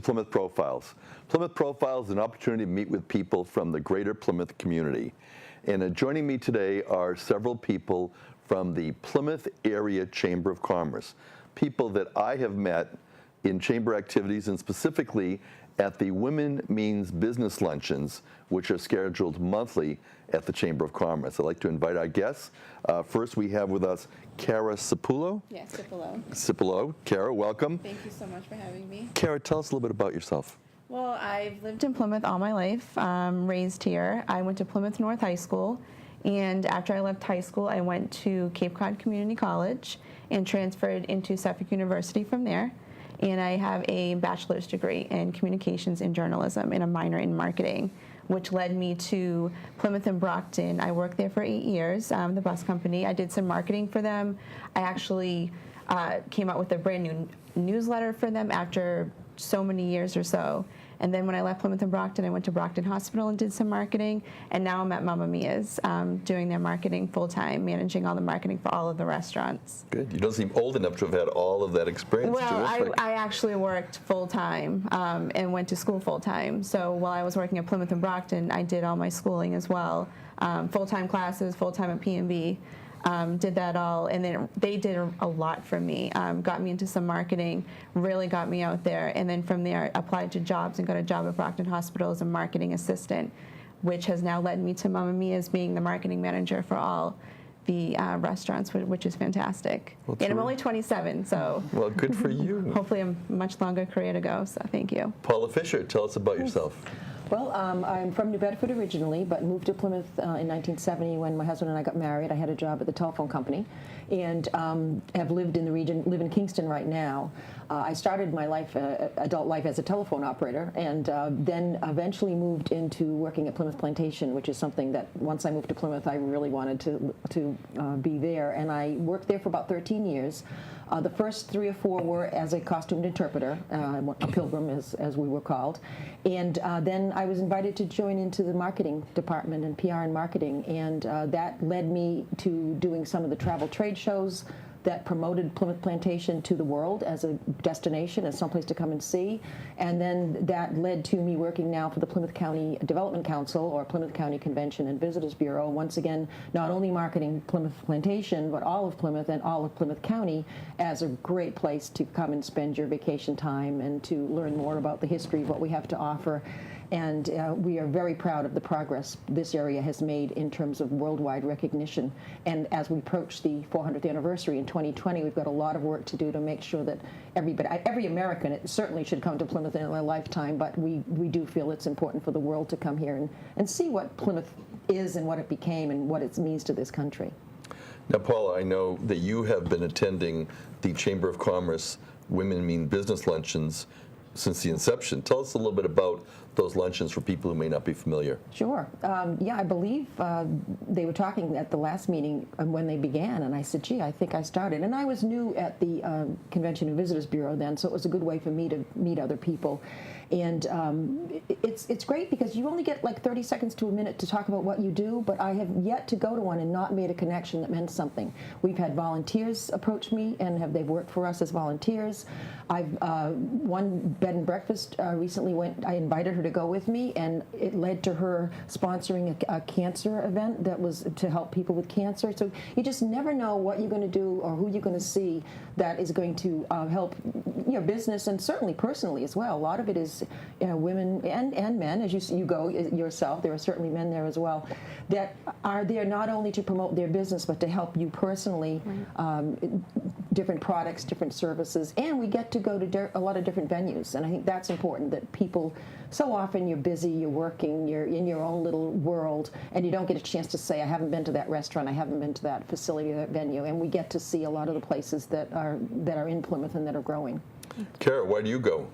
to Plymouth Profiles. Plymouth Profiles is an opportunity to meet with people from the greater Plymouth community. And joining me today are several people from the Plymouth Area Chamber of Commerce, people that I have met in chamber activities and specifically at the Women Means Business Luncheons, which are scheduled monthly at the Chamber of Commerce. I'd like to invite our guests. First, we have with us Kara Cipulo. Yes, Cipulo. Cipulo. Kara, welcome. Thank you so much for having me. Kara, tell us a little bit about yourself. Well, I've lived in Plymouth all my life, raised here. I went to Plymouth North High School, and after I left high school, I went to Cape Cod Community College and transferred into Suffolk University from there. And I have a bachelor's degree in communications and journalism and a minor in marketing, which led me to Plymouth and Brockton. I worked there for 8 years, the bus company. I did some marketing for them. I actually came out with a brand new newsletter for them after so many years or so. And then when I left Plymouth and Brockton, I went to Brockton Hospital and did some marketing. And now I'm at Mamma Mia's doing their marketing full-time, managing all the marketing for all of the restaurants. Good. You don't seem old enough to have had all of that experience. Well, I actually worked full-time and went to school full-time. So while I was working at Plymouth and Brockton, I did all my schooling as well. Full-time classes, full-time at P&B. Did that all, and then they did a lot for me, got me into some marketing, really got me out there, and then from there I applied to jobs and got a job at Brockton Hospital as a marketing assistant, which has now led me to Mamma Mia's being the marketing manager for all the restaurants, which is fantastic. Well, and I'm only 27, so. Well, good for you. Hopefully a much longer career to go, so thank you. Paula Fisher, tell us about yourself. Well, I'm from New Bedford originally, but moved to Plymouth in 1970 when my husband and I got married. I had a job at the telephone company and have lived in the region, live in Kingston right now. I started my life, adult life, as a telephone operator, and then eventually moved into working at Plymouth Plantation, which is something that once I moved to Plymouth, I really wanted to be there. And I worked there for about 13 years. The first 3 or 4 were as a costumed interpreter, a pilgrim as we were called. And then I was invited to join into the marketing department and PR and marketing. And that led me to doing some of the travel trade shows that promoted Plymouth Plantation to the world as a destination, as someplace to come and see. And then that led to me working now for the Plymouth County Development Council, or Plymouth County Convention and Visitors Bureau, once again, not only marketing Plymouth Plantation, but all of Plymouth and all of Plymouth County as a great place to come and spend your vacation time and to learn more about the history of what we have to offer. And we are very proud of the progress this area has made in terms of worldwide recognition. And as we approach the 400th anniversary in 2020, we've got a lot of work to do to make sure that every American, it certainly should come to Plymouth in their lifetime, but we do feel it's important for the world to come here and see what Plymouth is and what it became and what it means to this country. Now, Paula, I know that you have been attending the Chamber of Commerce Women Mean Business Luncheons since the inception. Tell us a little bit about those luncheons for people who may not be familiar. Sure. Yeah, I believe they were talking at the last meeting when they began, and I said, gee, I think I started. And I was new at the Convention and Visitors Bureau then, so it was a good way for me to meet other people. And it's great because you only get like 30 seconds to a minute to talk about what you do, but I have yet to go to one and not made a connection that meant something. We've had volunteers approach me, and they've worked for us as volunteers. One bed and breakfast recently I invited her to go with me, and it led to her sponsoring a cancer event that was to help people with cancer. So you just never know what you're going to do or who you're going to see that is going to help your business and certainly personally as well. A lot of it is women and men, as you go yourself. There are certainly men there as well that are there not only to promote their business but to help you personally. Different products, different services, and we get to go to a lot of different venues, and I think that's important, that people, so often you're busy, you're working, you're in your own little world, and you don't get a chance to say, I haven't been to that restaurant, I haven't been to that facility or that venue, and we get to see a lot of the places that are in Plymouth and that are growing. Kara, why do you go?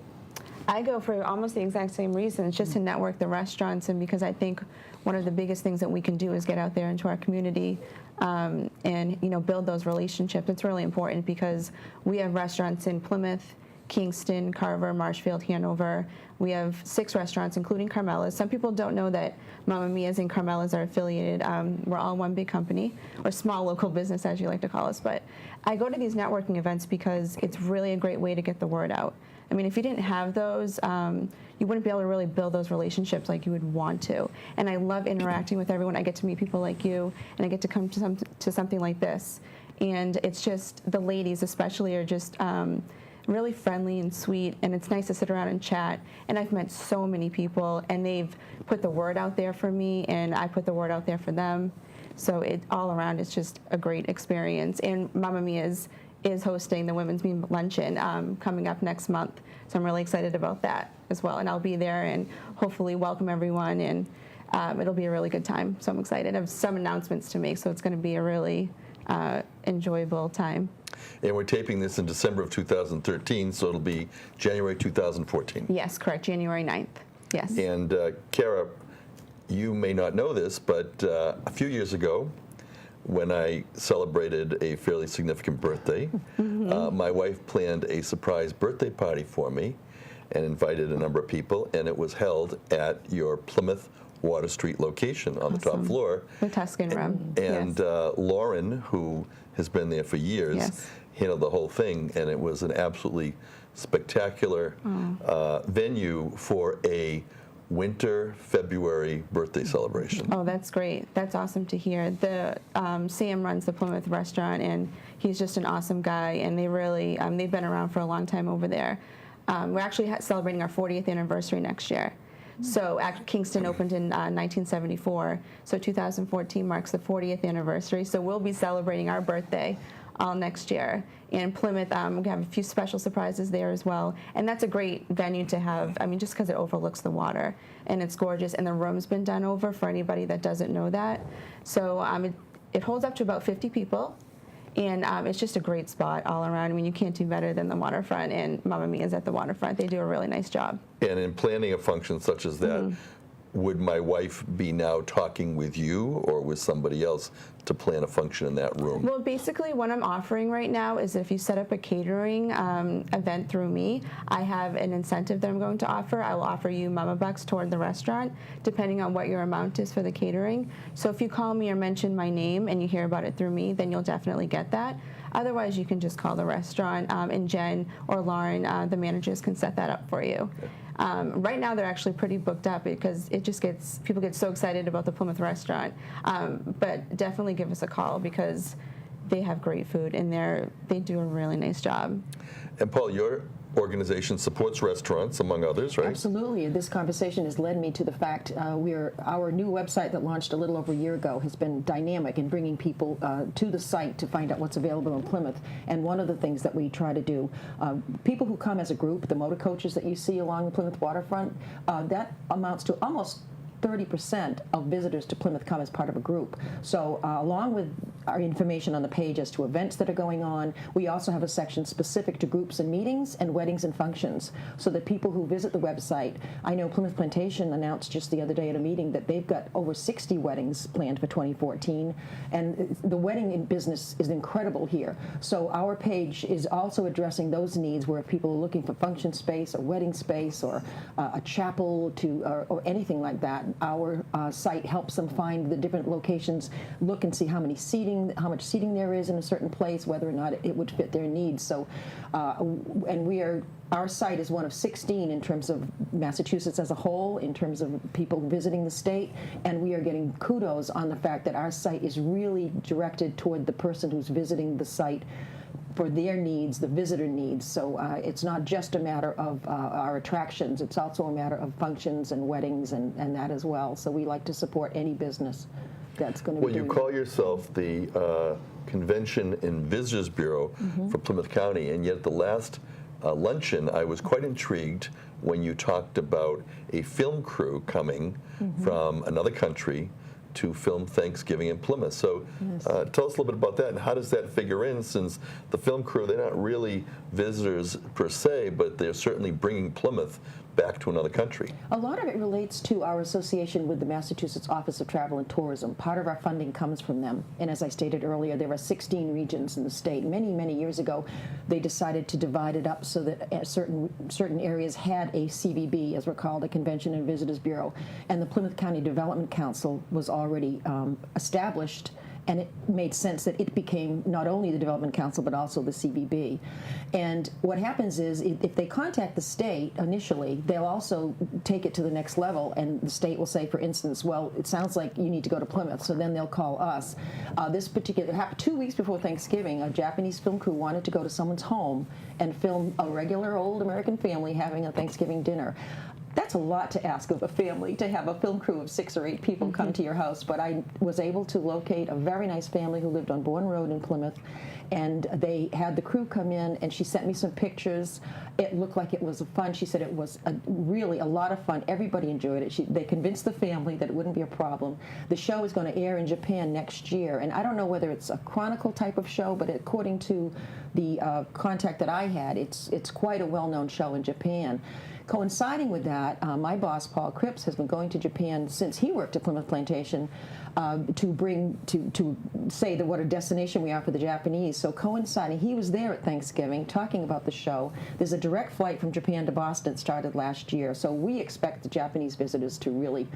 I go for almost the exact same reason. It's just to network the restaurants, and because I think one of the biggest things that we can do is get out there into our community and build those relationships. It's really important because we have restaurants in Plymouth, Kingston, Carver, Marshfield, Hanover. We have 6 restaurants, including Carmela's. Some people don't know that Mamma Mia's and Carmela's are affiliated. We're all one big company, or small local business, as you like to call us. But I go to these networking events because it's really a great way to get the word out. I mean, if you didn't have those, you wouldn't be able to really build those relationships like you would want to. And I love interacting with everyone. I get to meet people like you, and I get to come to something like this. And it's just, the ladies especially are just really friendly and sweet, and it's nice to sit around and chat. And I've met so many people, and they've put the word out there for me, and I put the word out there for them. So all around, it's just a great experience. And Mamma Mia is hosting the Women's Meal Luncheon coming up next month. So I'm really excited about that as well. And I'll be there and hopefully welcome everyone, and it'll be a really good time. So I'm excited. I have some announcements to make, so it's going to be a really enjoyable time. And we're taping this in December of 2013, so it'll be January 2014. Yes, correct, January 9th. Yes. And Kara, you may not know this, but a few years ago, when I celebrated a fairly significant birthday, my wife planned a surprise birthday party for me and invited a number of people, and it was held at your Plymouth Water Street location on the top floor. The Tuscan Room. And yes. Lauren, who has been there for years, yes. handled the whole thing, and it was an absolutely spectacular venue for a winter February birthday celebration. Oh, that's great. That's awesome to hear. Sam runs the Plymouth restaurant, and he's just an awesome guy, and they really, they've been around for a long time over there. We're actually celebrating our 40th anniversary next year. So Kingston opened in 1974, so 2014 marks the 40th anniversary. So we'll be celebrating our birthday all next year. And Plymouth, we have a few special surprises there as well. And that's a great venue to have, I mean, just because it overlooks the water. And it's gorgeous, and the room's been done over for anybody that doesn't know that. So it holds up to about 50 people. And it's just a great spot all around. I mean, you can't do better than the waterfront, and Mamma Mia is at the waterfront. They do a really nice job. And in planning a function such as that, would my wife be now talking with you or with somebody else to plan a function in that room? Well, basically what I'm offering right now is that if you set up a catering event through me, I have an incentive that I'm going to offer. I will offer you Mama Bucks toward the restaurant, depending on what your amount is for the catering. So if you call me or mention my name and you hear about it through me, then you'll definitely get that. Otherwise, you can just call the restaurant, and Jen or Lauren, the managers, can set that up for you. Right now, they're actually pretty booked up because people get so excited about the Plymouth restaurant. But definitely give us a call because they have great food, and they do a really nice job. And Paul, your organization supports restaurants, among others, right? Absolutely. This conversation has led me to the fact our new website that launched a little over a year ago has been dynamic in bringing people to the site to find out what's available in Plymouth. And one of the things that we try to do, people who come as a group, the motor coaches that you see along the Plymouth waterfront, that amounts to almost 30% of visitors to Plymouth come as part of a group. So along with our information on the page as to events that are going on, we also have a section specific to groups and meetings and weddings and functions, so that people who visit the website, I know Plymouth Plantation announced just the other day at a meeting that they've got over 60 weddings planned for 2014, and the wedding business is incredible here. So our page is also addressing those needs where people are looking for function space or wedding space or a chapel or anything like that. Our site helps them find the different locations, look and see how much seating there is in a certain place, whether or not it would fit their needs. So, and our site is one of 16 in terms of Massachusetts as a whole, in terms of people visiting the state, and we are getting kudos on the fact that our site is really directed toward the person who's visiting the site for their needs, the visitor needs. So it's not just a matter of our attractions, it's also a matter of functions and weddings and that as well. So we like to support any business that's going to be doing you call yourself the Convention and Visitors Bureau for Plymouth County, and yet at the last luncheon I was quite intrigued when you talked about a film crew coming from another country to film Thanksgiving in Plymouth. So tell us a little bit about that, and how does that figure in, since the film crew, they're not really visitors per se, but they're certainly bringing Plymouth back to another country. A lot of it relates to our association with the Massachusetts Office of Travel and Tourism. Part of our funding comes from them. And as I stated earlier, there are 16 regions in the state. Many, many years ago, they decided to divide it up so that certain areas had a CVB, as we're called, a Convention and Visitors Bureau. And the Plymouth County Development Council was already established and it made sense that it became not only the Development Council but also the CBB. And what happens is if they contact the state initially, they'll also take it to the next level, and the state will say, for instance, well, it sounds like you need to go to Plymouth, so then they'll call us. It happened 2 weeks before Thanksgiving. A Japanese film crew wanted to go to someone's home and film a regular old American family having a Thanksgiving dinner. That's a lot to ask of a family, to have a film crew of 6 or 8 people come to your house, but I was able to locate a very nice family who lived on Bourne Road in Plymouth, and they had the crew come in, and she sent me some pictures. It looked like it was fun. She said it was really a lot of fun. Everybody enjoyed it. They convinced the family that it wouldn't be a problem. The show is going to air in Japan next year, and I don't know whether it's a chronicle type of show, but according to the contact that I had, it's quite a well-known show in Japan. Coinciding with that, my boss, Paul Cripps, has been going to Japan since he worked at Plymouth Plantation to say that what a destination we are for the Japanese. So coinciding, he was there at Thanksgiving talking about the show. There's a direct flight from Japan to Boston. It started last year. So we expect the Japanese visitors to really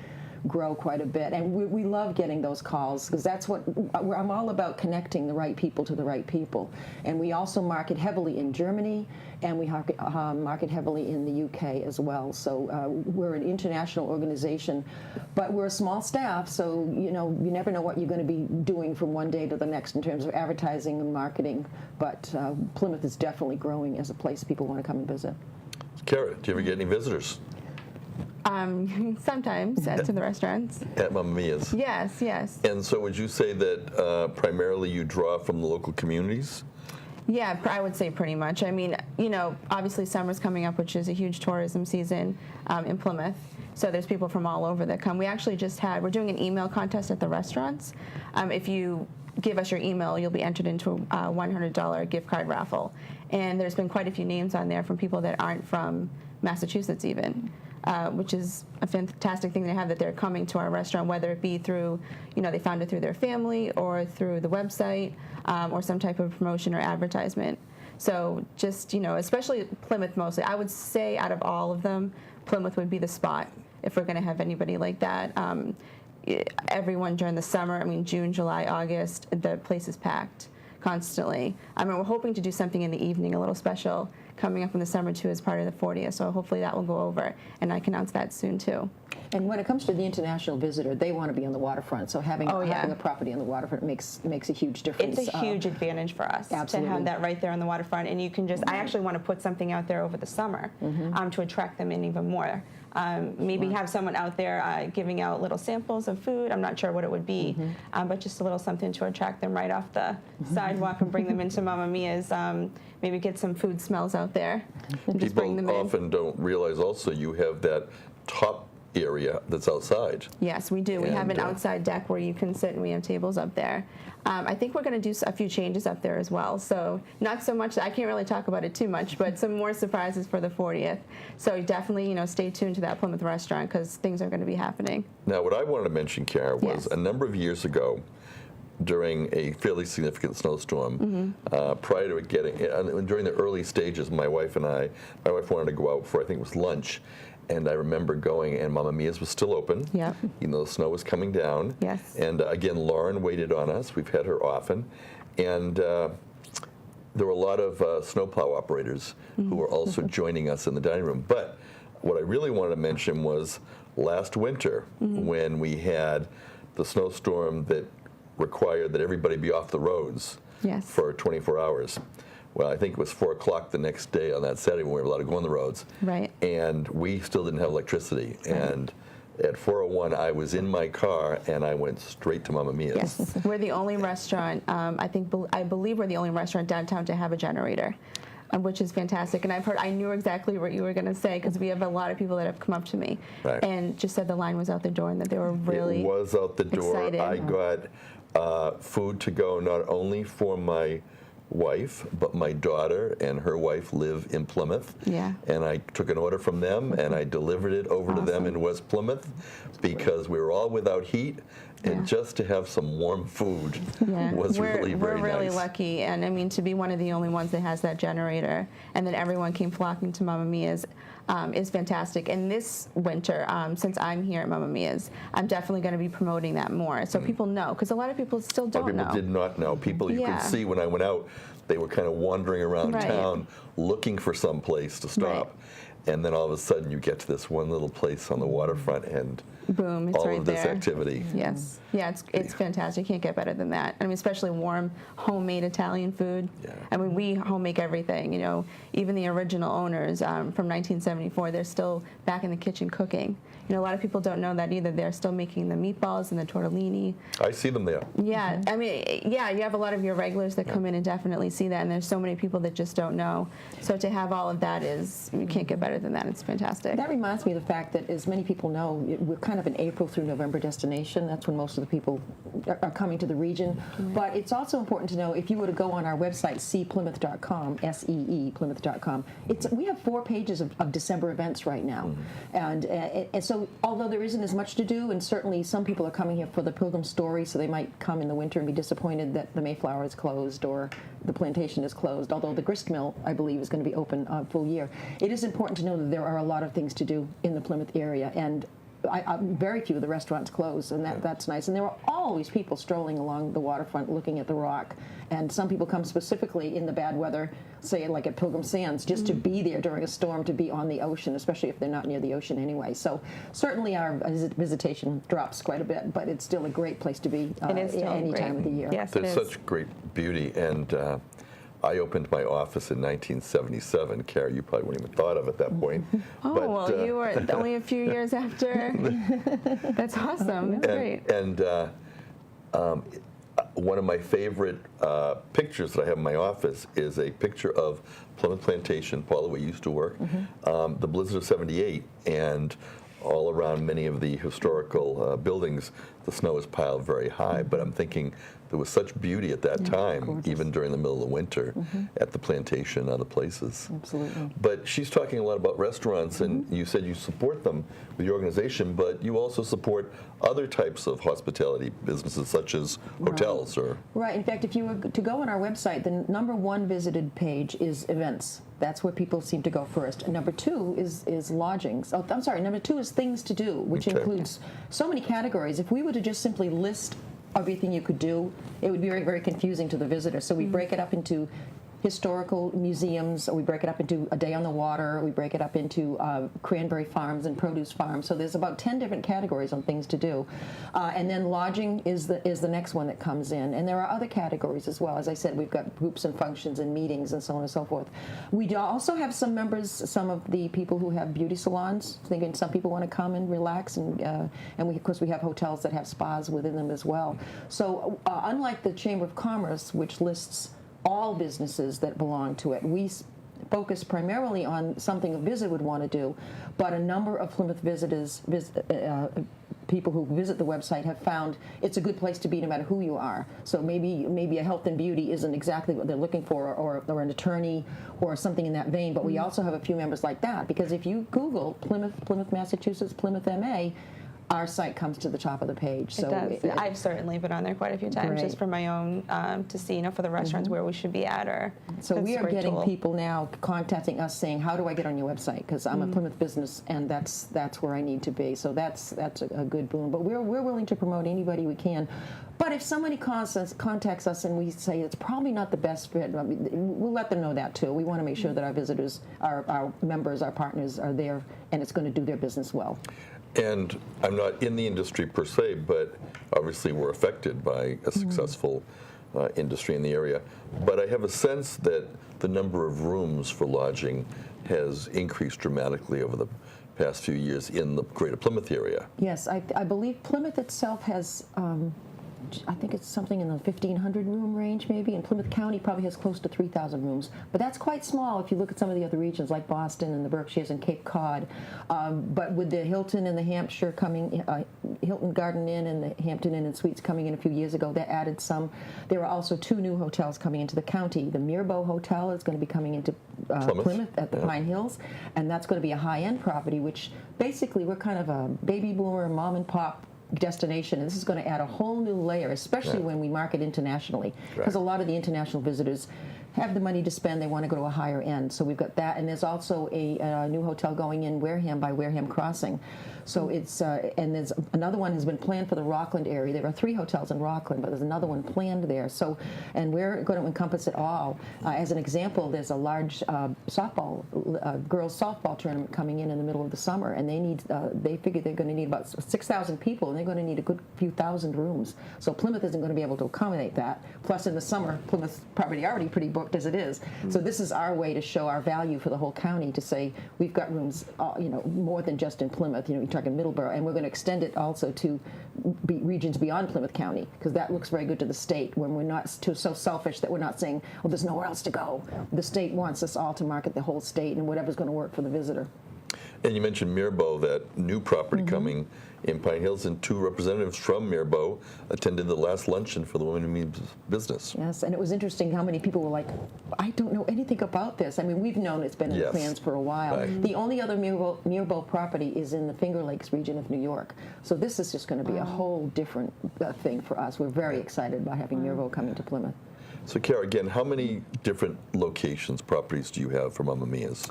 grow quite a bit, and we love getting those calls, because that's what I'm all about, connecting the right people to the right people. And we also market heavily in Germany, and we market heavily in the UK as well. So we're an international organization, but we're a small staff, so you never know what you're going to be doing from one day to the next in terms of advertising and marketing. But Plymouth is definitely growing as a place people want to come and visit. Kara, do you ever get any visitors? Sometimes to the restaurants. At Mamma Mia's? Yes, yes. And so would you say that primarily you draw from the local communities? Yeah, I would say pretty much. I mean, obviously summer's coming up, which is a huge tourism season in Plymouth. So there's people from all over that come. We actually we're doing an email contest at the restaurants. If you give us your email, you'll be entered into a $100 gift card raffle. And there's been quite a few names on there from people that aren't from Massachusetts even. Which is a fantastic thing to have, that they're coming to our restaurant, whether it be through, they found it through their family or through the website or some type of promotion or advertisement. So just, especially Plymouth mostly. I would say out of all of them, Plymouth would be the spot if we're going to have anybody like that. Everyone during the summer, June, July, August, the place is packed constantly. We're hoping to do something in the evening, a little special, coming up in the summer too as part of the 40th, so hopefully that will go over, and I can announce that soon too. And when it comes to the international visitor, they want to be on the waterfront, so having a property on the waterfront makes a huge difference. It's a huge advantage for us absolutely. To have that right there on the waterfront, and you can I actually want to put something out there over the summer to attract them in even more. Maybe have someone out there giving out little samples of food. I'm not sure what it would be, but just a little something to attract them right off the sidewalk and bring them into Mamma Mia's. Maybe get some food smells out there and just bring them in. People often don't realize also you have that top area that's outside. Yes, we do. We have an outside deck where you can sit, and we have tables up there. I think we're going to do a few changes up there as well. So not so much, I can't really talk about it too much, but some more surprises for the 40th. So definitely, stay tuned to that Plymouth restaurant, because things are going to be happening. Now, what I wanted to mention, Kara, was a number of years ago, during a fairly significant snowstorm, prior to it during the early stages, my wife wanted to go out for, I think it was lunch, and I remember going, and Mamma Mia's was still open. Yep. The snow was coming down. Yes. And again, Lauren waited on us. We've had her often. And there were a lot of snowplow operators who were also joining us in the dining room. But what I really wanted to mention was last winter, when we had the snowstorm that required that everybody be off the roads for 24 hours. Well, I think it was 4 o'clock the next day on that Saturday when we were allowed to go on the roads. Right. And we still didn't have electricity. Right. And at 4:01, I was in my car, and I went straight to Mamma Mia's. Yes, we're the only restaurant, I believe we're the only restaurant downtown to have a generator. Which is fantastic, and I knew exactly what you were going to say, because we have a lot of people that have come up to me and just said the line was out the door and that they were really excited. It was out the door. Excited. I got food to go not only for my wife, but my daughter and her wife live in Plymouth. Yeah. And I took an order from them, and I delivered it over to them in West Plymouth, because we were all without heat, And just to have some warm food Yeah. was really very We're really nice. lucky, and I mean, to be one of the only ones that has that generator, and then everyone came flocking to Mamma Mia's is fantastic. And this winter, since I'm here at Mamma Mia's, I'm definitely going to be promoting that more, so people know, because a lot of people still don't People know. did not know. People, you Yeah. could see when I went out, they were kind of wandering around Right. town looking for some place to stop. And then all of a sudden you get to this one little place on the waterfront and Boom, it's all right of this there. activity. Yes. Yeah, it's fantastic. You can't get better than that. I mean, especially warm, homemade Italian food. Yeah. I mean, we home make everything. You know, even the original owners from 1974, they're still back in the kitchen cooking. You know, a lot of people don't know that either. They're still making the meatballs and the tortellini. I see them there. Yeah, I mean, yeah, you have a lot of your regulars that come in and definitely see that, and there's so many people that just don't know. So to have all of that you can't get better than that. It's fantastic. That reminds me of the fact that, as many people know, we're kind of an April through November destination. That's when most of the people are coming to the region. But it's also important to know, if you were to go on our website, seeplymouth.com, S-E-E, plymouth.com, we have 4 pages of December events right now. And so, although there isn't as much to do, and certainly some people are coming here for the Pilgrim Story, so they might come in the winter and be disappointed that the Mayflower is closed or the plantation is closed, although the grist mill, I believe, is going to be open full year. It is important to know that there are a lot of things to do in the Plymouth area, and very few of the restaurants close, and that's nice. And there are always people strolling along the waterfront looking at the rock, and some people come specifically in the bad weather, say like at Pilgrim Sands, just to be there during a storm, to be on the ocean, especially if they're not near the ocean anyway. So certainly our visitation drops quite a bit, but it's still a great place to be any time of the year. Yes, There's it is. such great beauty, and I opened my office in 1977. Carrie, you probably wouldn't even thought of at that point. Oh, But, well, you were only a few years after. That's awesome. That's great. And one of my favorite pictures that I have in my office is a picture of Plymouth Plantation, Paula, where you used to work, the blizzard of '78, and all around many of the historical buildings, the snow is piled very high. But I'm thinking there was such beauty at that time, gorgeous. even during the middle of the winter, at the plantation and other places. Absolutely. But she's talking a lot about restaurants, and you said you support them with your organization, but you also support other types of hospitality businesses, such as hotels or... Right. In fact, if you were to go on our website, the #1 visited page is events. That's where people seem to go first. And #2 is lodgings. Oh, I'm sorry. #2 is things to do, which includes so many categories. If we were to just simply list everything you could do, it would be very, very confusing to the visitor. So we break it up into historical museums, or we break it up into a day on the water, we break it up into cranberry farms and produce farms. So there's about 10 different categories on things to do. And then lodging is the next one that comes in. And there are other categories as well. As I said, we've got groups and functions and meetings and so on and so forth. We do also have some members, some of the people who have beauty salons, thinking some people want to come and relax, and we, of course, we have hotels that have spas within them as well. So unlike the Chamber of Commerce, which lists all businesses that belong to it, we focus primarily on something a visitor would want to do, but a number of Plymouth visitors, people who visit the website, have found it's a good place to be no matter who you are. So maybe a health and beauty isn't exactly what they're looking for, or an attorney or something in that vein, but we also have a few members like that, because if you Google Plymouth, Massachusetts, Plymouth, MA, our site comes to the top of the page. So it does. I've certainly been on there quite a few times, just for my own, to see, for the restaurants where we should be at. So we are getting tool. people now contacting us saying, how do I get on your website? Because I'm a Plymouth business, and that's where I need to be. So that's a good boon. But we're willing to promote anybody we can. But if somebody contacts us and we say it's probably not the best fit, we'll let them know that too. We want to make sure that our visitors, our members, our partners are there, and it's going to do their business well. And I'm not in the industry per se, but obviously we're affected by a successful industry in the area. But I have a sense that the number of rooms for lodging has increased dramatically over the past few years in the greater Plymouth area. Yes, I believe Plymouth itself has, I think it's something in the 1,500 room range maybe, and Plymouth County probably has close to 3,000 rooms. But that's quite small if you look at some of the other regions like Boston and the Berkshires and Cape Cod. But with the Hilton and the Hampshire coming, Hilton Garden Inn and the Hampton Inn and Suites coming in a few years ago, that added some. There are also 2 new hotels coming into the county. The Mirbeau Hotel is going to be coming into Plymouth at the Pine Hills, and that's going to be a high-end property, which basically we're kind of a baby boomer, mom and pop destination, and this is going to add a whole new layer, especially when we market internationally, because a lot of the international visitors have the money to spend. They want to go to a higher end. So we've got that, and there's also a new hotel going in Wareham by Wareham Crossing. So it's and there's another one has been planned for the Rockland area. There are 3 hotels in Rockland, but there's another one planned there. So, and we're going to encompass it all. As an example, there's a large softball girls softball tournament coming in the middle of the summer, and they figure they're going to need about 6,000 people, and they're going to need a good few thousand rooms. So Plymouth isn't going to be able to accommodate that. Plus, in the summer, Plymouth's property already pretty booked as it is. So this is our way to show our value for the whole county, to say we've got rooms, more than just in Plymouth. You're talking Middleborough, and we're going to extend it also to regions beyond Plymouth County, because that looks very good to the state when we're not so selfish that we're not saying, well, there's nowhere else to go. The state wants us all to market the whole state and whatever's going to work for the visitor. And you mentioned Mirbeau, that new property coming in Pine Hills, and 2 representatives from Mirbeau attended the last luncheon for the Women in Means Business. Yes, and it was interesting how many people were like, I don't know anything about this. I mean, we've known it's been in plans for a while. Right. The only other Mirbeau property is in the Finger Lakes region of New York. So this is just going to be a whole different thing for us. We're very excited about having Mirbeau coming to Plymouth. So, Kara, again, how many different locations, properties do you have for Mamma Mia's?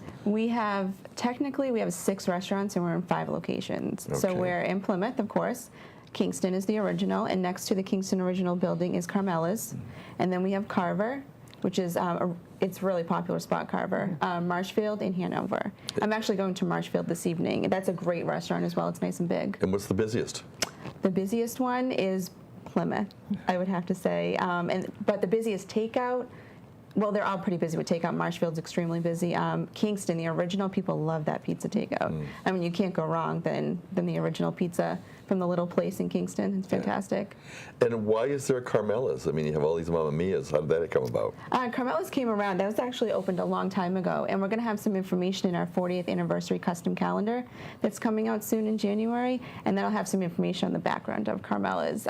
Technically, we have 6 restaurants, and we're in 5 locations. So Okay. we're in Plymouth, of course. Kingston is the original, and next to the Kingston original building is Carmela's. And then we have Carver, which is, it's a really popular spot, Carver, Marshfield, and Hanover. I'm actually going to Marshfield this evening. That's a great restaurant as well. It's nice and big. And what's the busiest? The busiest one is Plymouth, I would have to say. But the busiest takeout, well, they're all pretty busy with takeout. Marshfield's extremely busy. Kingston, the original, people love that pizza takeout. I mean, you can't go wrong than the original pizza from the little place in Kingston. It's fantastic. And why is there Carmela's? I mean, you have all these Mamma Mia's. How did that come about? Carmela's came around. That was actually opened a long time ago, and we're going to have some information in our 40th anniversary custom calendar that's coming out soon in January, and that'll have some information on the background of Carmela's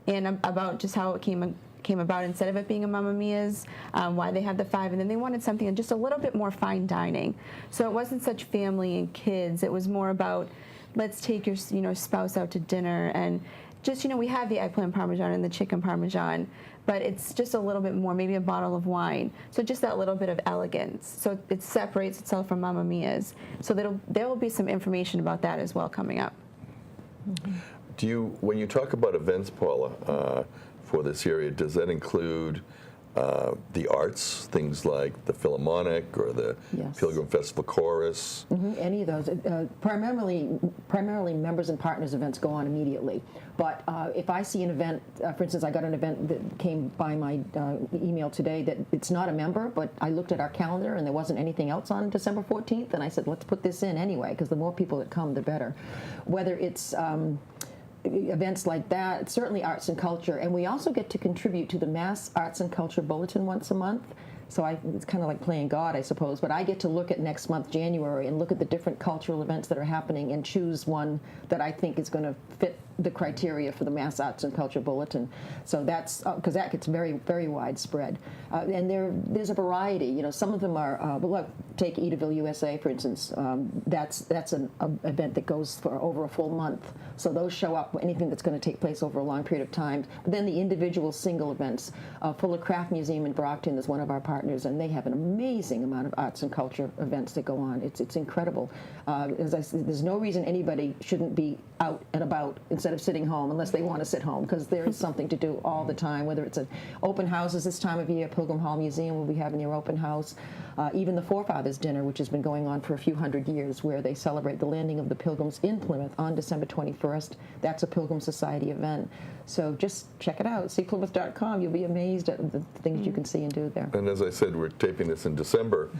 and about just how it came about. Instead of it being a Mamma Mia's, why they have the 5, and then they wanted something just a little bit more fine dining. So it wasn't such family and kids. It was more about, let's take your spouse out to dinner, and just we have the eggplant parmesan and the chicken parmesan, but it's just a little bit more, maybe a bottle of wine. So just that little bit of elegance. So it separates itself from Mamma Mia's. So there will be some information about that as well coming up. When you talk about events, Paula, for this area, does that include the arts, things like the Philharmonic or the Pilgrim Festival Chorus? Any of those. Primarily members and partners events go on immediately. But if I see an event, for instance, I got an event that came by my email today that it's not a member, but I looked at our calendar and there wasn't anything else on December 14th, and I said, let's put this in anyway, because the more people that come, the better. Whether it's events like that, certainly arts and culture, and we also get to contribute to the Mass Arts and Culture Bulletin once a month. So it's kind of like playing God, I suppose, but I get to look at next month, January, and look at the different cultural events that are happening and choose one that I think is going to fit the criteria for the Mass Arts and Culture Bulletin. So that's, because that gets very, very widespread. And there's a variety. Some of them are, take Edaville, USA, for instance. That's an event that goes for over a full month. So those show up, anything that's going to take place over a long period of time. But then the individual single events. Fuller Craft Museum in Brockton is one of our partners, and they have an amazing amount of arts and culture events that go on. It's incredible. As I said, there's no reason anybody shouldn't be out and about instead of sitting home, unless they want to sit home, because there is something to do all the time, whether it's open houses this time of year. Pilgrim Hall Museum will be having their open house. Even the Forefathers Dinner, which has been going on for a few hundred years, where they celebrate the landing of the Pilgrims in Plymouth on December 21st. That's a Pilgrim Society event. So just check it out. SeePlymouth.com. You'll be amazed at the things you can see and do there. And as I said, we're taping this in December,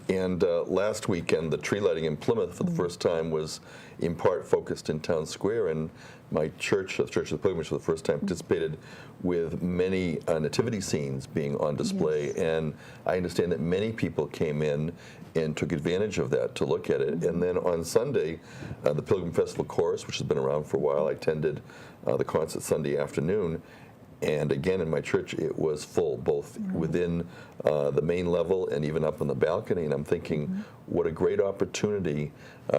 and last weekend the tree lighting in Plymouth for the first time was in part focused in Town Square, and my church, the Church of the Pilgrims, for the first time participated with many nativity scenes being on display, and I understand that many people came in and took advantage of that to look at it. And then on Sunday, the Pilgrim Festival Chorus, which has been around for a while, I attended the concert Sunday afternoon, And again, in my church, it was full, both within the main level and even up on the balcony. And I'm thinking, what a great opportunity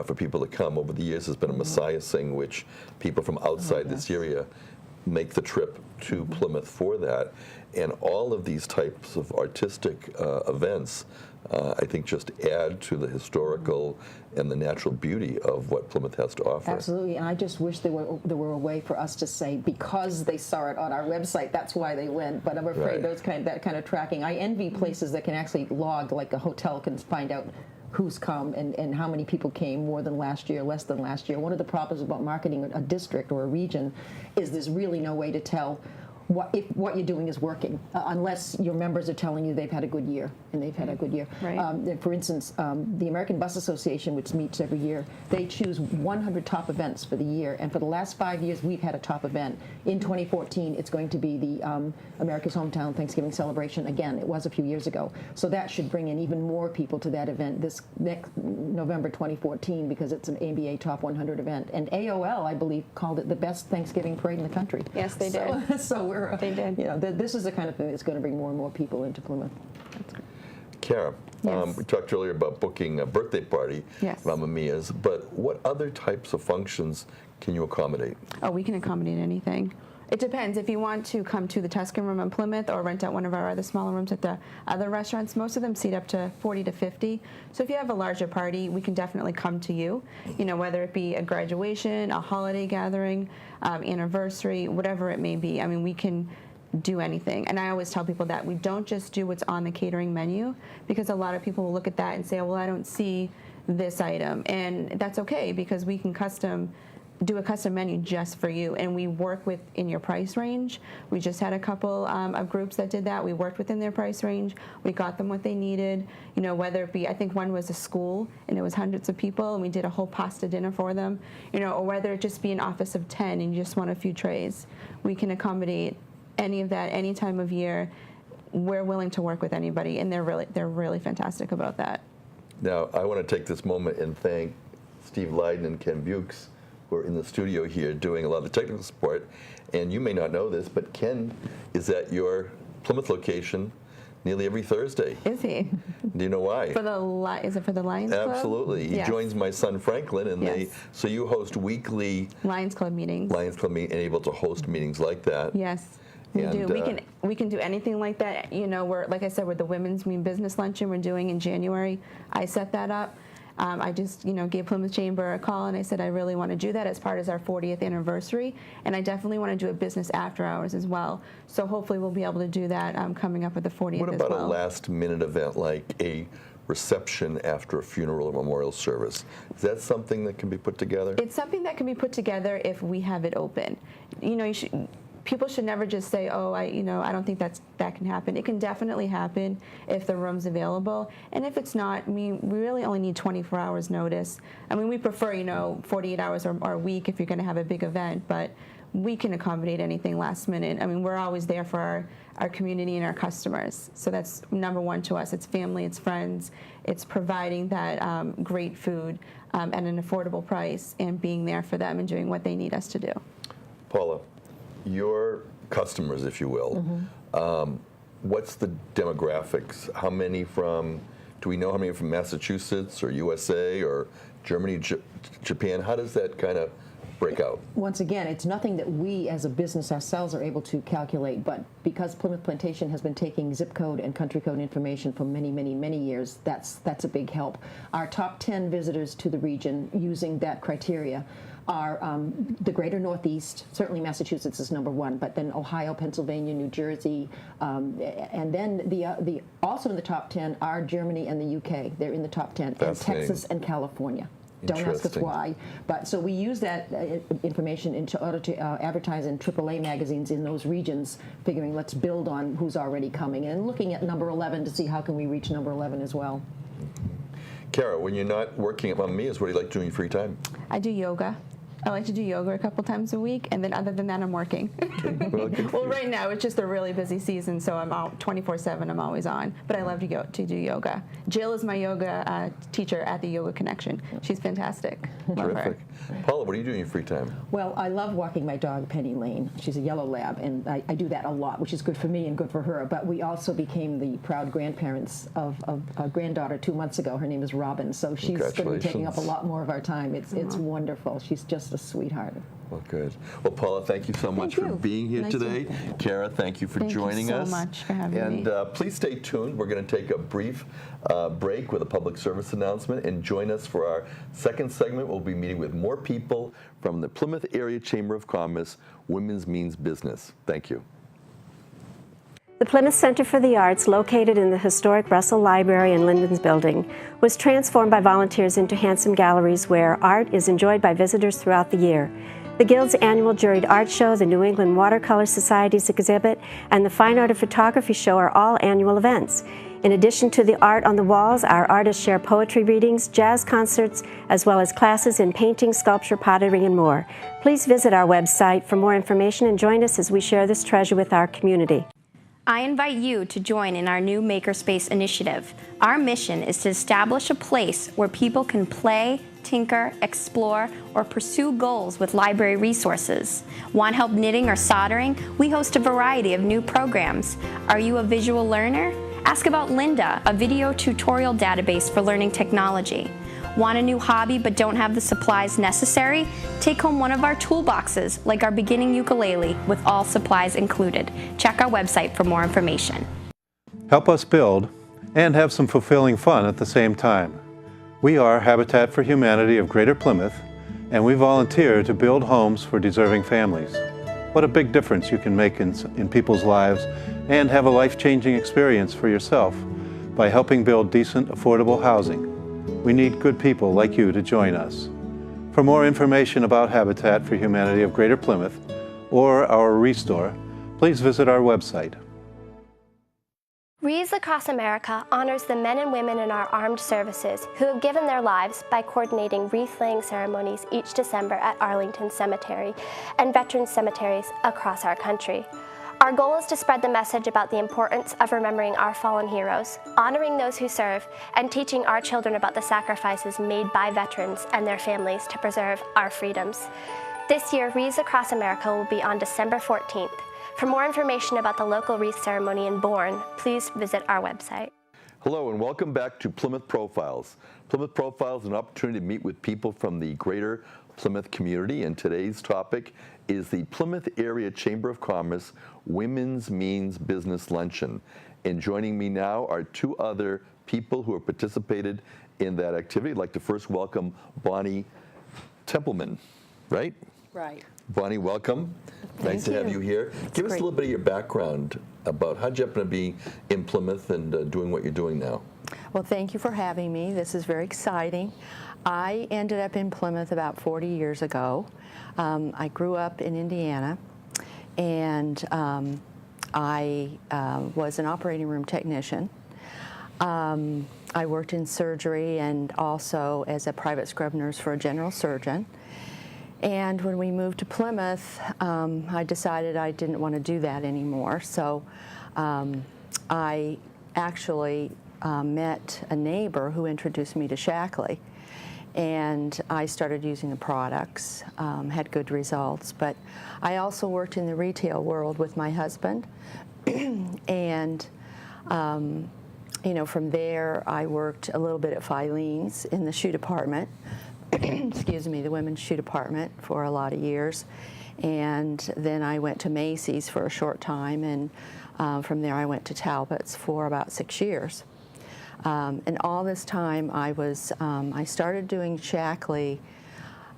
for people to come. Over the years, there's been a Messiah Sing, which people from outside this area make the trip to Plymouth for that. And all of these types of artistic events, I think, just add to the historical and the natural beauty of what Plymouth has to offer. Absolutely, and I just wish there were a way for us to say, because they saw it on our website, that's why they went. But I'm afraid that kind of tracking. I envy places that can actually log, like a hotel can find out who's come and how many people came, more than last year, less than last year. One of the problems about marketing a district or a region is there's really no way to tell if what you're doing is working, unless your members are telling you they've had a good year, and they've had a good year. Right. For instance, the American Bus Association, which meets every year, they choose 100 top events for the year, and for the last 5 years, we've had a top event. In 2014, it's going to be the America's Hometown Thanksgiving Celebration again. It was a few years ago. So that should bring in even more people to that event this next November 2014, because it's an ABA Top 100 event. And AOL, I believe, called it the best Thanksgiving parade in the country. Yes, they did. So we're They did. You know, this is the kind of thing that's going to bring more and more people into Plymouth. That's great. Kara, Yes. we talked earlier about booking a birthday party, Yes. Mamma Mia's, but what other types of functions can you accommodate? Oh, we can accommodate anything. It depends. If you want to come to the Tuscan Room in Plymouth or rent out one of our other smaller rooms at the other restaurants, most of them seat up to 40 to 50. So if you have a larger party, we can definitely come to you. You know, whether it be a graduation, a holiday gathering, anniversary, whatever it may be. I mean, we can do anything. And I always tell people that we don't just do what's on the catering menu, because a lot of people will look at that and say, oh, well, I don't see this item. And that's okay, because we can do a custom menu just for you, and we work within your price range. We just had a couple of groups that did that. We worked within their price range. We got them what they needed. You know, whether it be, I think one was a school and it was hundreds of people, and we did a whole pasta dinner for them. You know, or whether it just be an office of 10 and you just want a few trays. We can accommodate any of that any time of year. We're willing to work with anybody, and they're really fantastic about that. Now, I want to take this moment and thank Steve Leiden and Ken Bukes, who are in the studio here doing a lot of the technical support. And you may not know this, but Ken is at your Plymouth location nearly every Thursday. Is he? Do you know why? Is it for the Lions Club? Absolutely. He Yes. joins my son Franklin, and so you host weekly Lions Club meetings. Lions Club meetings, and able to host meetings like that. Yes. We And, do. We can do anything like that. You know, we're, like I said, with the Women's Business Luncheon we're doing in January. I set that up. I just, gave Plymouth Chamber a call, and I said I really want to do that as part of our 40th anniversary, and I definitely want to do a business after hours as well. So hopefully we'll be able to do that coming up with the 40th What as about well. a last-minute event like a reception after a funeral or memorial service? Is that something that can be put together? It's something that can be put together if we have it open. People should never just say, oh, I don't think that can happen. It can definitely happen if the room's available. And if it's not, we really only need 24 hours notice. I mean, we prefer, 48 hours or a week if you're going to have a big event, but we can accommodate anything last minute. I mean, we're always there for our community and our customers. So that's number one to us. It's family, it's friends, it's providing that great food at an affordable price and being there for them and doing what they need us to do. Paula, your customers, if you will, what's the demographics? Do we know how many from Massachusetts or USA or Germany, Japan? How does that kind of break out? Once again, it's nothing that we as a business ourselves are able to calculate, but because Plymouth Plantation has been taking zip code and country code information for many, many, many years, that's a big help. Our top 10 visitors to the region using that criteria are the greater Northeast, certainly Massachusetts is number one, but then Ohio, Pennsylvania, New Jersey, and then also in the top 10 are Germany and the UK. They're in the top 10, and Texas and California. Don't ask us why. But so we use that information in order to advertise in AAA magazines in those regions, figuring let's build on who's already coming, and looking at number 11 to see how can we reach number 11 as well. Kara, when you're not working at Mamma Mia's, what do you like doing in free time? I do yoga. I like to do yoga a couple times a week, and then other than that, I'm working. Well, good for Well, you. right now it's just a really busy season, so I'm out 24/7. I'm always on, but I love to go to do yoga. Jill is my yoga teacher at the Yoga Connection. She's fantastic. Love her. Terrific. Paula, what are you doing in your free time? Well, I love walking my dog, Penny Lane. She's a yellow lab, and I do that a lot, which is good for me and good for her. But we also became the proud grandparents of a granddaughter 2 months ago. Her name is Robin, so she's going to be taking up a lot more of our time. It's wonderful. She's just a sweetheart. Well, good. Well, Paula, thank you so much for you. being here Nice today. Kara, thank you for joining us. Thank you so much for having me. And please stay tuned. We're going to take a brief break with a public service announcement, and join us for our second segment. We'll be meeting with more people from the Plymouth Area Chamber of Commerce Women's Means Business. Thank you. The Plymouth Center for the Arts, located in the historic Russell Library and Linden's Building, was transformed by volunteers into handsome galleries where art is enjoyed by visitors throughout the year. The Guild's annual juried art show, the New England Watercolor Society's exhibit, and the Fine Art of Photography show are all annual events. In addition to the art on the walls, our artists share poetry readings, jazz concerts, as well as classes in painting, sculpture, pottery, and more. Please visit our website for more information and join us as we share this treasure with our community. I invite you to join in our new Makerspace initiative. Our mission is to establish a place where people can play, tinker, explore, or pursue goals with library resources. Want help knitting or soldering? We host a variety of new programs. Are you a visual learner? Ask about Linda, a video tutorial database for learning technology. Want a new hobby but don't have the supplies necessary? Take home one of our toolboxes, like our beginning ukulele, with all supplies included. Check our website for more information. Help us build and have some fulfilling fun at the same time. We are Habitat for Humanity of Greater Plymouth, and we volunteer to build homes for deserving families. What a big difference you can make in people's lives, and have a life-changing experience for yourself by helping build decent, affordable housing. We need good people like you to join us. For more information about Habitat for Humanity of Greater Plymouth or our Restore, please visit our website. Wreaths Across America honors the men and women in our armed services who have given their lives by coordinating wreath-laying ceremonies each December at Arlington Cemetery and veteran cemeteries across our country. Our goal is to spread the message about the importance of remembering our fallen heroes, honoring those who serve, and teaching our children about the sacrifices made by veterans and their families to preserve our freedoms. This year, Wreaths Across America will be on December 14th. For more information about the local wreath ceremony in Bourne, please visit our website. Hello and welcome back to Plymouth Profiles. Plymouth Profiles is an opportunity to meet with people from the greater Plymouth community, and today's topic is the Plymouth Area Chamber of Commerce Women's Means Business Luncheon. And joining me now are two other people who have participated in that activity. I'd like to first welcome Bonnie Templeman, right? Right. Bonnie, welcome. Nice to have you here. Give us a little bit of your background about how'd you happen to be in Plymouth and doing what you're doing now. Well, thank you for having me. This is very exciting. I ended up in Plymouth about 40 years ago. I grew up in Indiana, and I was an operating room technician. I worked in surgery and also as a private scrub nurse for a general surgeon. And when we moved to Plymouth, I decided I didn't want to do that anymore. So I actually met a neighbor who introduced me to Shackley. And I started using the products, had good results. But I also worked in the retail world with my husband. And you know, from there, I worked a little bit at Filene's in the shoe department. Excuse me, the women's shoe department for a lot of years. And then I went to Macy's for a short time, and from there I went to Talbot's for about 6 years. And all this time I started doing Shackley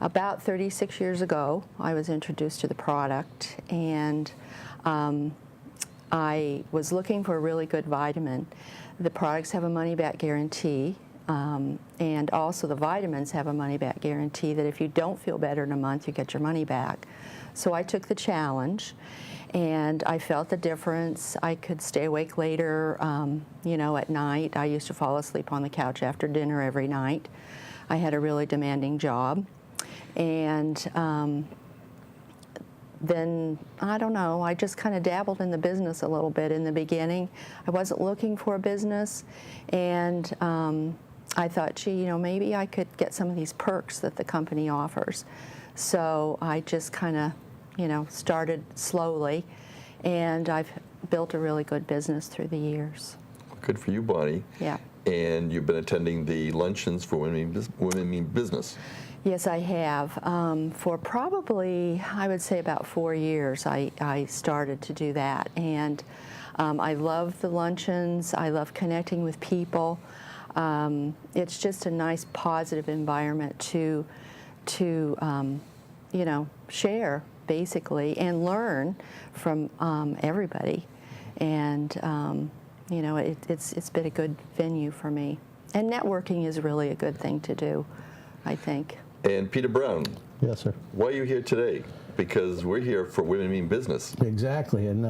about 36 years ago. I was introduced to the product, and I was looking for a really good vitamin. The products have a money-back guarantee. And also the vitamins have a money-back guarantee that if you don't feel better in a month, you get your money back. So I took the challenge, and I felt the difference. I could stay awake later, you know, at night. I used to fall asleep on the couch after dinner every night. I had a really demanding job. And then, I don't know, I just kind of dabbled in the business a little bit in the beginning. I wasn't looking for a business, and I thought, gee, you know, maybe I could get some of these perks that the company offers. So I just kind of, you know, started slowly, and I've built a really good business through the years. Good for you, Bonnie. Yeah. And you've been attending the luncheons for Women Mean Business. Yes, I have. For probably, I would say about 4 years, I started to do that. And I love the luncheons. I love connecting with people. It's just a nice, positive environment to you know, share, basically, and learn from everybody. And, you know, it's been a good venue for me. And networking is really a good thing to do, I think. And Peter Brown. Yes, sir. Why are you here today? Because we're here for Women Mean Business. Exactly, and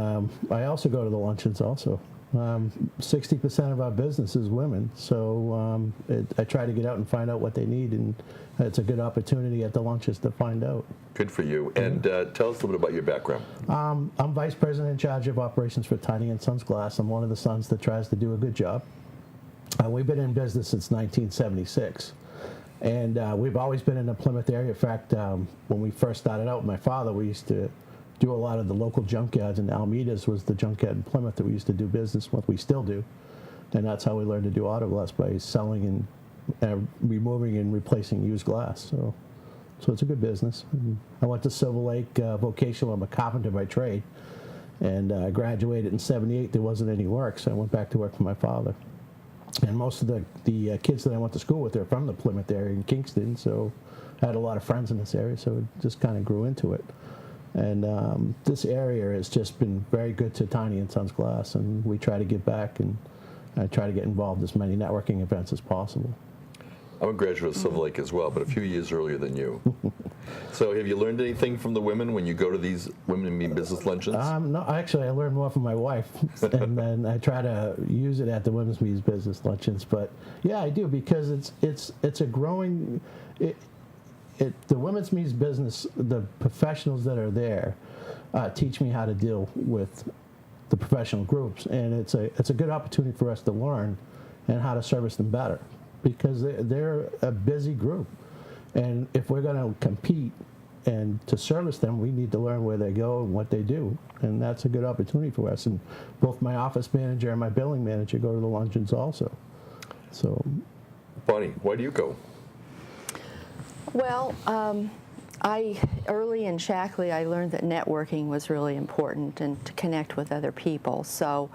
I also go to the luncheons also. 60% of our business is women, so I try to get out and find out what they need, and it's a good opportunity at the lunches to find out. Good for you. And tell us a little bit about your background. I'm vice president in charge of operations for Tiny & Sons Glass. I'm one of the sons that tries to do a good job. We've been in business since 1976. And we've always been in the Plymouth area. In fact, when we first started out with my father, we used to do a lot of the local junkyards, and Almeida's was the junkyard in Plymouth that we used to do business with. We still do. And that's how we learned to do auto glass, by selling and removing and replacing used glass. So it's a good business. And I went to Silver Lake Vocational. I'm a carpenter by trade. And I graduated in '78. There wasn't any work, so I went back to work for my father. And most of the kids that I went to school with are from the Plymouth area in Kingston, so I had a lot of friends in this area, so it just kind of grew into it. And this area has just been very good to Tiny & Sons Glass, and we try to give back, and I try to get involved in as many networking events as possible. I'm a graduate of Silver Lake as well, but a few years earlier than you. So have you learned anything from the women when you go to these Women Mean Business luncheons? No, actually, I learned more from my wife, and then I try to use it at the Women's Mean Business luncheons. But yeah, I do, because it's a growing. The Women's Mean Business, the professionals that are there, teach me how to deal with the professional groups, and it's a good opportunity for us to learn and how to service them better, because they're a busy group. And if we're going to compete and to service them, we need to learn where they go and what they do. And that's a good opportunity for us. And both my office manager and my billing manager go to the luncheons also. So, Bonnie, why do you go? Well, early in Shackley, I learned that networking was really important and to connect with other people. So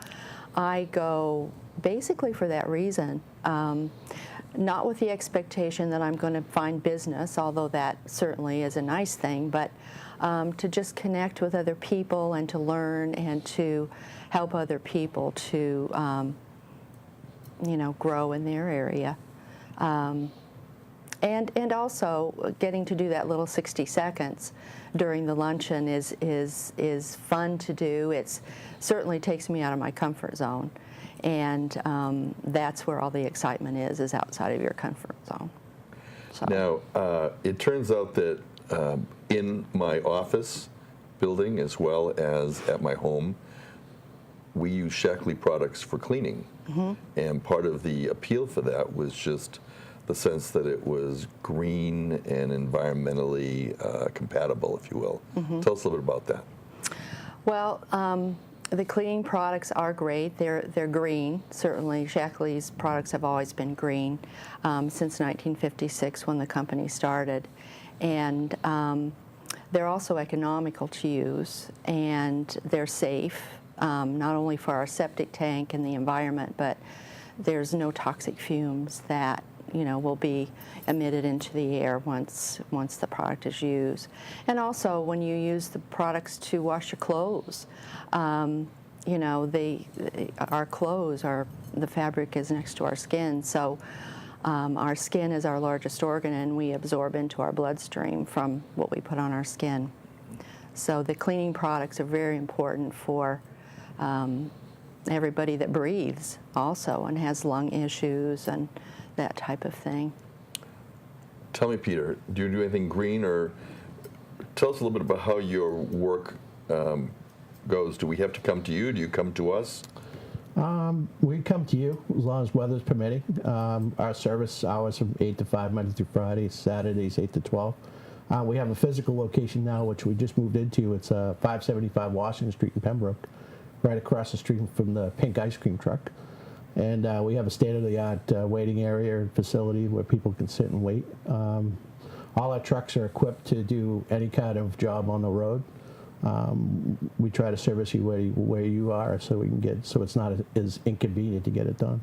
I go basically for that reason. Not with the expectation that I'm going to find business, although that certainly is a nice thing, but to just connect with other people and to learn and to help other people to, you know, grow in their area. And also getting to do that little 60 seconds during the luncheon is fun to do. It certainly takes me out of my comfort zone. And that's where all the excitement is outside of your comfort zone. So. Now, it turns out that in my office building, as well as at my home, we use Shackley products for cleaning. Mm-hmm. And part of the appeal for that was just the sense that it was green and environmentally compatible, if you will. Mm-hmm. Tell us a little bit about that. Well, the cleaning products are great. They're green. Certainly, Shackley's products have always been green since 1956 when the company started. And they're also economical to use, and they're safe, not only for our septic tank and the environment, but there's no toxic fumes that will be emitted into the air once the product is used. And also, when you use the products to wash your clothes, our clothes the fabric is next to our skin, so our skin is our largest organ, and we absorb into our bloodstream from what we put on our skin. So the cleaning products are very important for everybody that breathes also and has lung issues and that type of thing. Tell me, Peter, do you do anything green, or tell us a little bit about how your work goes. Do we have to come to you? Do you come to us? We come to you as long as weather's permitting. Our service hours from 8 to 5, Monday through Friday, Saturdays 8 to 12. We have a physical location now, which we just moved into. It's 575 Washington Street in Pembroke, right across the street from the pink ice cream truck. And we have a state-of-the-art waiting area and facility where people can sit and wait. All our trucks are equipped to do any kind of job on the road. We try to service you where you are, so we can get it's not as inconvenient to get it done.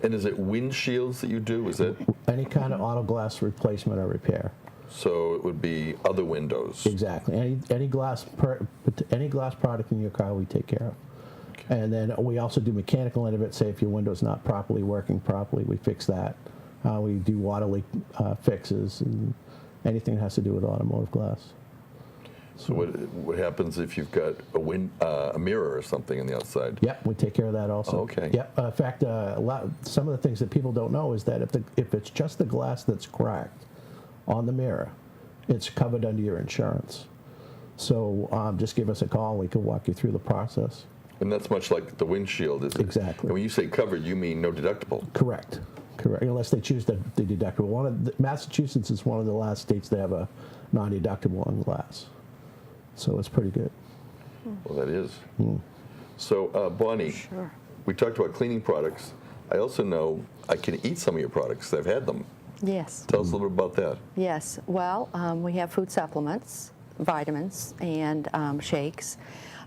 And is it windshields that you do? Is it any kind of auto glass replacement or repair? So it would be other windows. Exactly. Any glass product in your car, we take care of. Okay. And then we also do mechanical end of it. Say if your window's not properly working properly, we fix that. We do water leak fixes and anything that has to do with automotive glass. So what happens if you've got a mirror or something on the outside? Yep, we take care of that also. Okay. Yep. In fact, some of the things that people don't know is that if it's just the glass that's cracked on the mirror, it's covered under your insurance. So just give us a call. We can walk you through the process. And that's much like the windshield, is it? Exactly. And when you say covered, you mean no deductible? Correct. Unless they choose the deductible. Massachusetts is one of the last states that have a non-deductible on glass. So it's pretty good. Well, that is. So, Bonnie, Sure. We talked about cleaning products. I also know I can eat some of your products. I've had them. Yes. Tell us a little bit about that. Yes. Well, we have food supplements, vitamins, and shakes.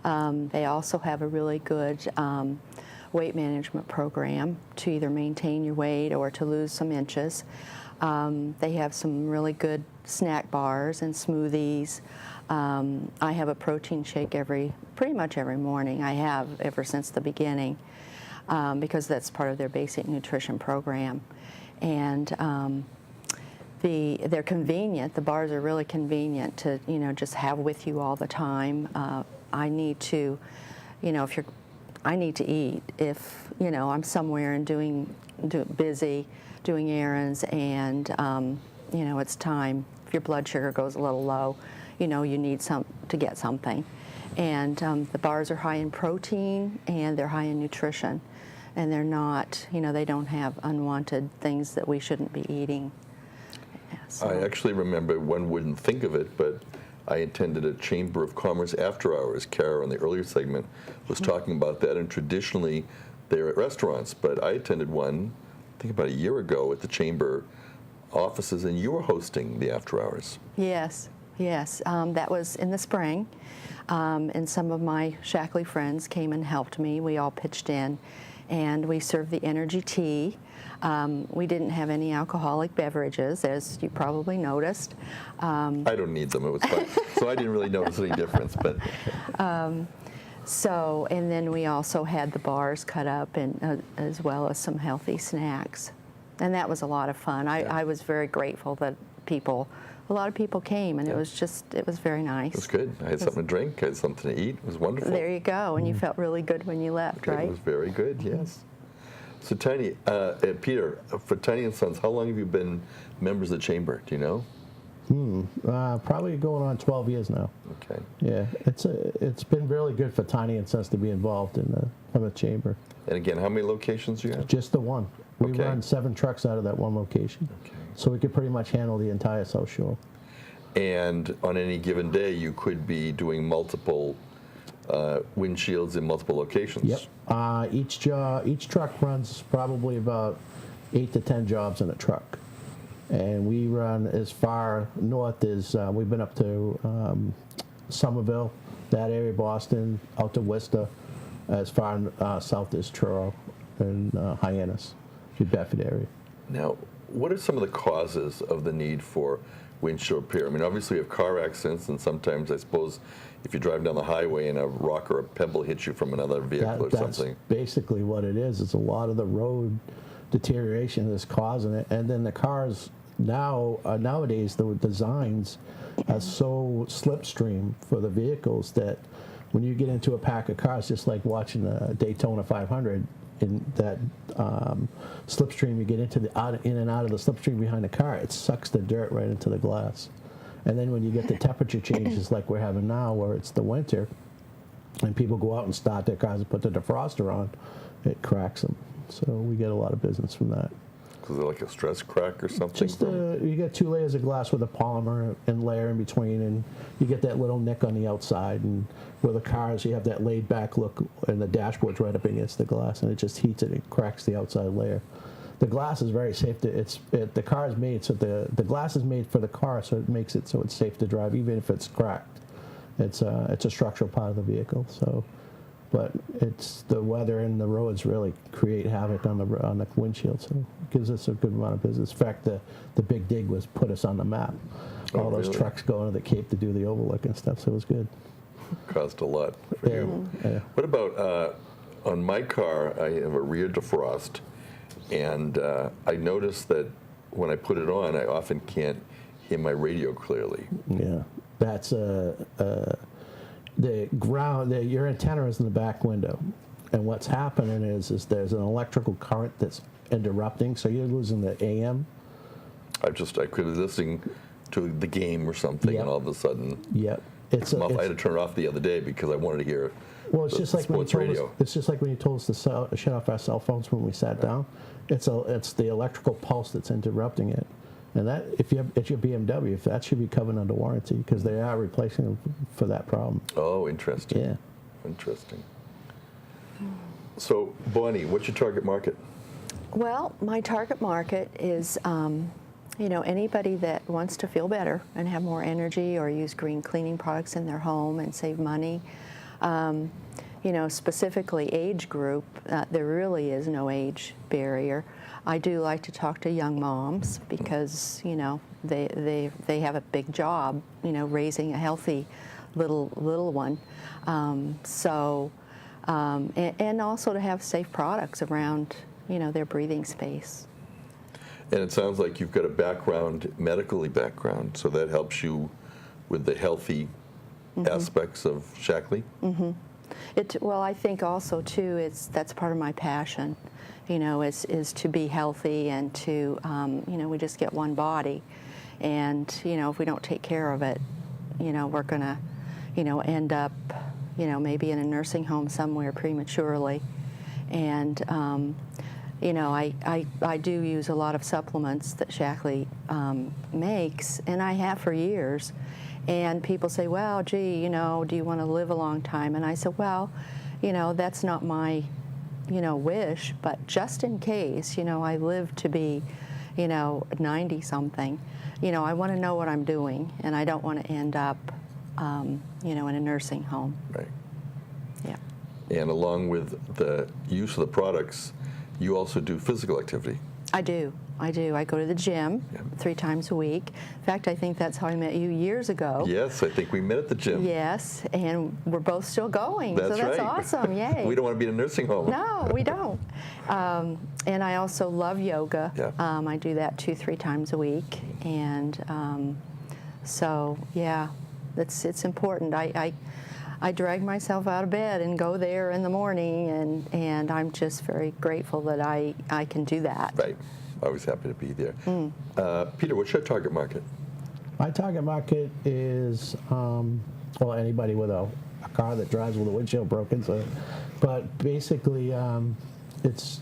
They also have a really good weight management program to either maintain your weight or to lose some inches. They have some really good snack bars and smoothies. I have a protein shake pretty much every morning. I have ever since the beginning because that's part of their basic nutrition program. And they're convenient. The bars are really convenient to just have with you all the time. I need to, I need to eat if I'm somewhere and busy doing errands and it's time. If your blood sugar goes a little low, you need to get something. And the bars are high in protein and they're high in nutrition. And they're not, they don't have unwanted things that we shouldn't be eating. Yeah, so. I actually remember, one wouldn't think of it, but I attended a Chamber of Commerce after hours. Kara, in the earlier segment, was talking about that, and traditionally they're at restaurants, but I attended one, I think about a year ago, at the Chamber offices, and you were hosting the after hours. Yes. That was in the spring, and some of my Shackley friends came and helped me. We all pitched in, and we served the energy tea. We didn't have any alcoholic beverages, as you probably noticed. I don't need them. It was fine. So I didn't really notice any difference. But and then we also had the bars cut up, and as well as some healthy snacks, and that was a lot of fun. I was very grateful that a lot of people came, and it was very nice. It was good. I had something to drink. I had something to eat. It was wonderful. There you go, and you felt really good when you left, right? It was very good, yes. So Tiny, Peter, for Tiny and Sons, how long have you been members of the Chamber? Do you know? Probably going on 12 years now. Okay. Yeah, it's been really good for Tiny and Sons to be involved in the Plymouth Chamber. And again, how many locations do you have? Just the one. We Okay. run 7 trucks out of that one location. Okay. So we could pretty much handle the entire South Shore. And on any given day, you could be doing multiple windshields in multiple locations. Yep. Each truck runs probably about 8 to 10 jobs in a truck. And we run as far north as, we've been up to Somerville, that area, Boston, out to Worcester, as far south as Truro and Hyannis, the Bedford area. Now, what are some of the causes of the need for windshield repair? I mean, obviously we have car accidents, and sometimes I suppose if you're driving down the highway and a rock or a pebble hits you from another vehicle or something. That's basically what it is. It's a lot of the road deterioration that's causing it. And then the cars nowadays, the designs are so slipstream for the vehicles that when you get into a pack of cars, just like watching the Daytona 500, in that slipstream, you get into in and out of the slipstream behind the car, it sucks the dirt right into the glass. And then when you get the temperature changes like we're having now, where it's the winter, and people go out and start their cars and put the defroster on, it cracks them. So we get a lot of business from that. Is it like a stress crack or something? Just you get 2 layers of glass with a polymer and layer in between, and you get that little nick on the outside. And with the cars, you have that laid back look, and the dashboard's right up against the glass, and it just heats it and cracks the outside layer. The glass is very safe. The car is made so the glass is made for the car, so it makes it so it's safe to drive, even if it's cracked. It's a structural part of the vehicle. So. But it's the weather and the roads really create havoc on the windshield, so it gives us a good amount of business. In fact, the big dig was put us on the map. All those really? trucks going to the Cape to do the overlook and stuff, so it was good. Cost a lot for Yeah, you. yeah. What about on my car? I have a rear defrost, and I noticed that when I put it on, I often can't hear my radio clearly. Yeah, that's the ground. Your antenna is in the back window, and what's happening is there's an electrical current that's interrupting, so you're losing the AM. I could be listening to the game or something, Yep. and all of a sudden, Yep, I had to turn it off the other day because I wanted to hear. Well, it's the just like when you sports told radio. us. It's just like when you told us to shut off our cell phones when we sat down. It's the electrical pulse that's interrupting it, and that it's your BMW, if that should be covered under warranty because they are replacing them for that problem. Oh, interesting. Yeah. Interesting. So, Bonnie, what's your target market? Well, my target market is, anybody that wants to feel better and have more energy or use green cleaning products in their home and save money. Specifically age group, there really is no age barrier. I do like to talk to young moms because, they have a big job, raising a healthy little one. And also to have safe products around, their breathing space. And it sounds like you've got a medically background, so that helps you with the healthy aspects of Shackley? Mm-hmm. Well, I think also, too, that's part of my passion, is to be healthy and to, we just get one body. And, if we don't take care of it, we're going to, end up, maybe in a nursing home somewhere prematurely. And, I do use a lot of supplements that Shackley makes, and I have for years. And people say, well, gee, do you want to live a long time? And I said, well, that's not my, wish, but just in case, I live to be, 90-something, I want to know what I'm doing, and I don't want to end up, in a nursing home. Right. Yeah. And along with the use of the products, you also do physical activity. I do. I go to the gym 3 times a week. In fact, I think that's how I met you years ago. Yes, I think we met at the gym. Yes, and we're both still going. That's so that's right. Awesome. Yay. We don't want to be in a nursing home. No, we don't. And I also love yoga. Yeah. I do that 2-3 times a week. And so, yeah, it's important. I drag myself out of bed and go there in the morning, and I'm just very grateful that I can do that. Right. Always happy to be there. Peter, what's your target market? My target market is anybody with a car that drives with a windshield broken. So, but basically, it's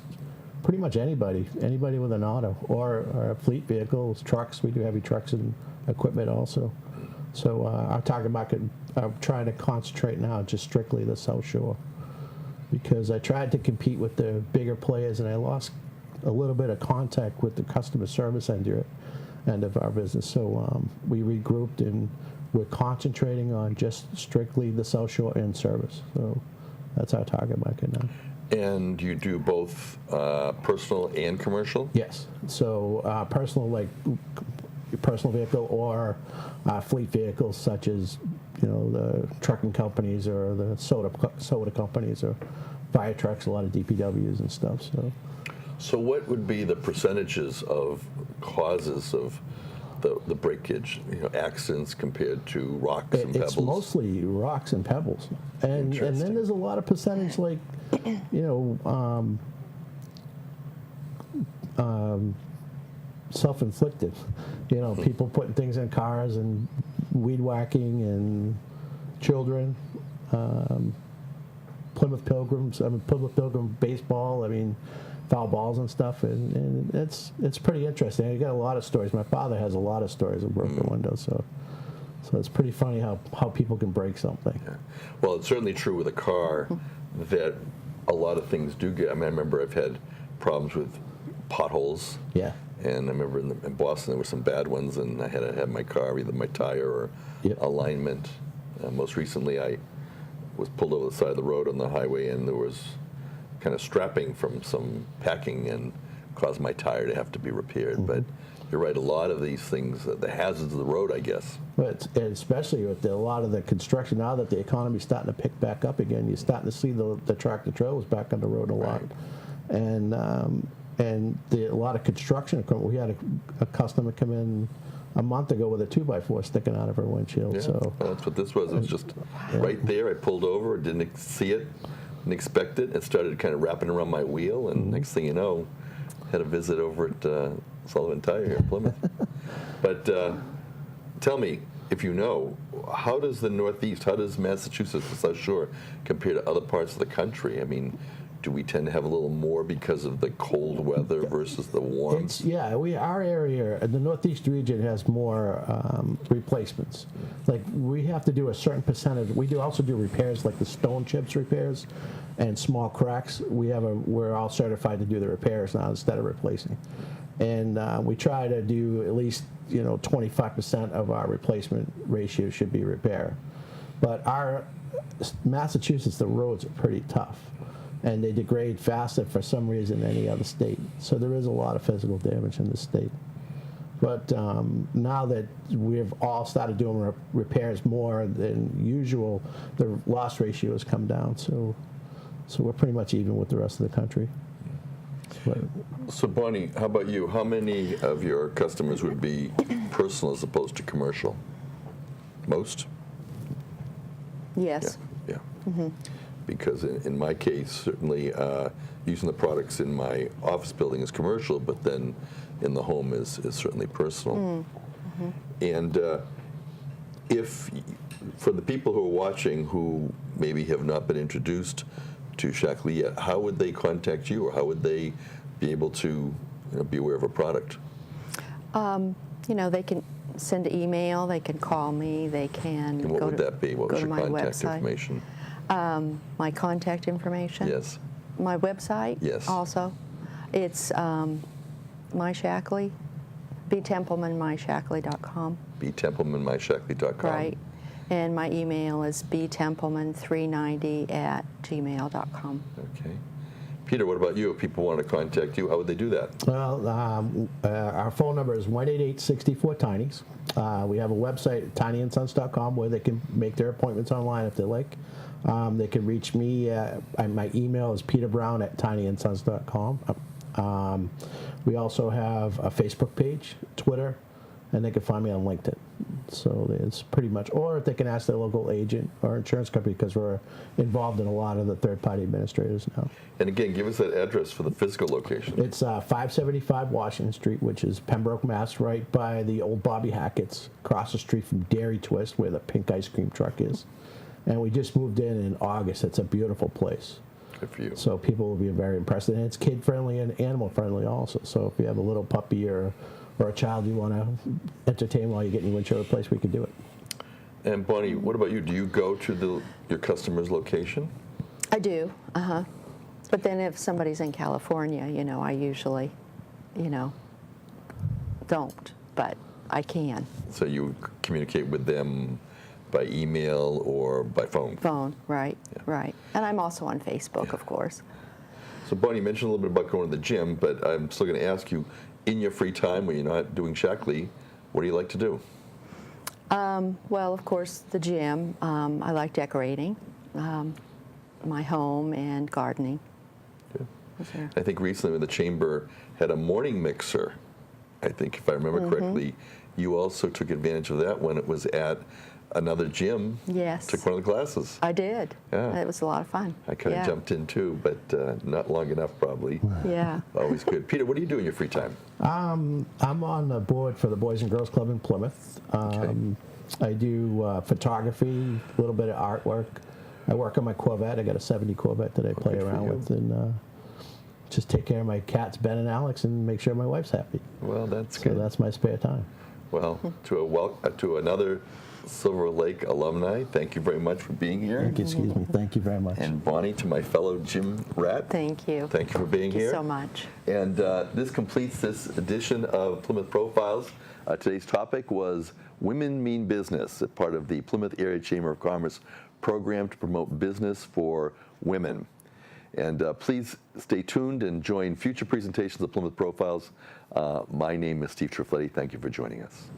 pretty much anybody with an auto or fleet vehicles, trucks. We do heavy trucks and equipment also. So our target market, I'm trying to concentrate now just strictly the South Shore, because I tried to compete with the bigger players and I lost a little bit of contact with the customer service end of our business. So we regrouped and we're concentrating on just strictly the South Shore and service. So that's our target market now. And you do both personal and commercial? Yes. So personal, like personal vehicle, or fleet vehicles such as the trucking companies or the soda companies or fire trucks, a lot of DPWs and stuff. So what would be the percentages of causes of the breakage, accidents compared to rocks and pebbles? It's mostly rocks and pebbles, and then there's a lot of percentage like, self-inflicted. People putting things in cars and weed whacking and children. Plymouth Pilgrim baseball. Foul balls and stuff, and it's pretty interesting. You got a lot of stories. My father has a lot of stories of broken windows, so it's pretty funny how people can break something. Yeah. Well, it's certainly true with a car that a lot of things do get. I remember I've had problems with potholes. Yeah. And I remember in Boston there were some bad ones, and I had to have my car, either my tire or alignment. Most recently, I was pulled over the side of the road on the highway, and there was kind of strapping from some packing and caused my tire to have to be repaired. But you're right, a lot of these things, the hazards of the road, I guess. But especially with a lot of the construction, now that the economy's starting to pick back up again, you're starting to see the tractor trailers back on the road a lot. And a lot of construction equipment. We had a customer come in a month ago with a 2x4 sticking out of her windshield. Yeah, So that's what this was. It was just right there. I pulled over, didn't see it, didn't expect it. It started kind of wrapping around my wheel, and next thing you know, had a visit over at Sullivan Tire here in Plymouth. But tell me, if you know, how does the Northeast, how does Massachusetts, the South Shore, compare to other parts of the country? Do we tend to have a little more because of the cold weather versus the warm? Our area, the Northeast region, has more replacements. Like, we have to do a certain percentage. We also do repairs, like the stone chips repairs and small cracks. We're all certified to do the repairs now instead of replacing. And we try to do at least 25% of our replacement ratio should be repair. But Massachusetts, the roads are pretty tough, and they degrade faster for some reason than any other state. So there is a lot of physical damage in the state. But now that we've all started doing repairs more than usual, the loss ratio has come down. So we're pretty much even with the rest of the country. So Bonnie, how about you? How many of your customers would be personal as opposed to commercial? Most? Yes. Yeah. Because in my case, certainly using the products in my office building is commercial, but then in the home is certainly personal. And if, for the people who are watching who maybe have not been introduced to Shackley yet, how would they contact you, or how would they be able to be aware of a product? They can send an email, they can call me, they can And what would that be? What was your contact information? My contact information? Yes. My website? Yes. Also. It's myshackley, btemplemanmyshackley.com. btemplemanmyshackley.com. Right. And my email is btempleman390@gmail.com. Okay. Peter, what about you? If people want to contact you, how would they do that? Well, our phone number is 1-888-64-TINIES. We have a website, tinyandsons.com, where they can make their appointments online if they like. They can reach me. My email is peterBrown@tinyandsons.com. We also have a Facebook page, Twitter, and they can find me on LinkedIn. So it's pretty much, or if they can ask their local agent or insurance company, because we're involved in a lot of the third-party administrators now. And again, give us that address for the physical location. It's 575 Washington Street, which is Pembroke, Mass., right by the old Bobby Hackett's, across the street from Dairy Twist, where the pink ice cream truck is. And we just moved in August. It's a beautiful place. Good for you. So people will be very impressed. And it's kid-friendly and animal-friendly also. So if you have a little puppy or a child you want to entertain while you're getting your windshield replaced, we can do it. And Bonnie, what about you? Do you go to your customer's location? I do, But then if somebody's in California, I usually, don't, but I can. So you communicate with them by email or by phone? Phone, right, Yeah. right. And I'm also on Facebook, of course. So Bonnie, you mentioned a little bit about going to the gym, but I'm still going to ask you, in your free time when you're not doing Shackley, what do you like to do? Well, of course, the gym. I like decorating my home and gardening. Good. I think recently the chamber had a morning mixer. I think, if I remember correctly, you also took advantage of that when it was at another gym. Yes. Took one of the classes. I did. Yeah. It was a lot of fun. I kind of Yeah. jumped in too, but not long enough probably. Yeah. Always good. Peter, what do you do in your free time? I'm on the board for the Boys and Girls Club in Plymouth. I do photography, a little bit of artwork. I work on my Corvette. I got a 70 Corvette that I play good for around you. with, and just take care of my cats, Ben and Alex, and make sure my wife's happy. Well, that's So good. that's my spare time. Well, to another Silver Lake alumni, thank you very much for being here. Excuse me. Thank you very much. And Bonnie, to my fellow gym rat. Thank you. Thank you for being Thank here. you so much. And this completes this edition of Plymouth Profiles. Today's topic was Women Mean Business, a part of the Plymouth Area Chamber of Commerce program to promote business for women. And please stay tuned and join future presentations of Plymouth Profiles. My name is Steve Trifletti. Thank you for joining us.